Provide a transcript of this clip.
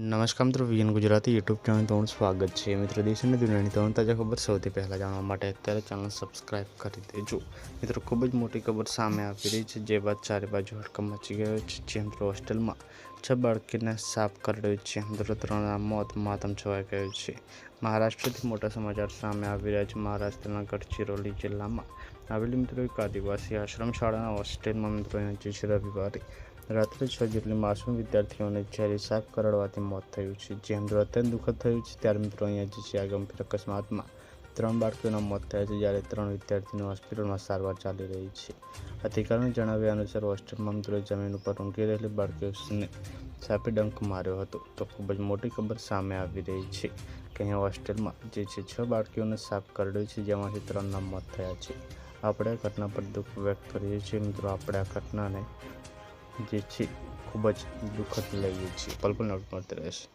નમસ્કાર મિત્રો, VN Gujarati YouTube channel તમારું સ્વાગત છે. મિત્રો, દેશ અને દુનિયાની તમામ તાજા ખબર સૌથી પહેલાં જાણવા માટે અત્યારે ચેનલ સબસ્ક્રાઇબ કરી દેજો. મિત્રો, ખૂબ જ મોટી ખબર સામે આવી રહી છે, જે બાદ ચારે બાજુ હડકંપ મચી ગયો છે. જે મિત્રો હોસ્ટેલમાં 6 બાળકીને સાપ કરડ્યો છે. મિત્રો, 3ના મોત, માતમ છવાઈ ગયો છે. મહારાષ્ટ્રથી મોટા સમાચાર સામે આવી રહ્યા છે. મહારાષ્ટ્રના ગડચિરોલી જિલ્લામાં આવેલી મિત્રો એક આદિવાસી આશ્રમ શાળાના હોસ્ટેલમાં મિત્રો જે છે રવિવારે રાત્રે 6 જેટલી માસૂમ વિદ્યાર્થીઓને ઝેરી સાપ કરડવાથી મોત થયું છે. જે મિત્રો અત્યંત દુઃખદ થયું છે. ત્યારે મિત્રો અહીંયા જે છે આ ગંભીર અકસ્માતમાં 3 બાળકીઓના મોત થયા છે, જ્યારે 3 વિદ્યાર્થીની હોસ્પિટલમાં સારવાર ચાલી રહી છે. અધિકારીઓના જણાવ્યા અનુસાર હોસ્ટેલમાં મિત્રો જમીન ઉપર ઊંઘી રહેલી બાળકીઓને સાપે ડંખ માર્યો હતો. તો ખૂબ જ મોટી ખબર સામે આવી રહી છે કે અહીંયા હોસ્ટેલમાં જે છે 6 બાળકીઓને સાપ કરડ્યો છે, જેમાંથી 3ના મોત થયા છે. આપણે આ ઘટના પર દુઃખ વ્યક્ત કરીએ છીએ. મિત્રો, આપણે આ ઘટનાને જે છે ખૂબ જ દુઃખદ લઈએ છીએ. પલ પલ નોટ મળતી રહેશે.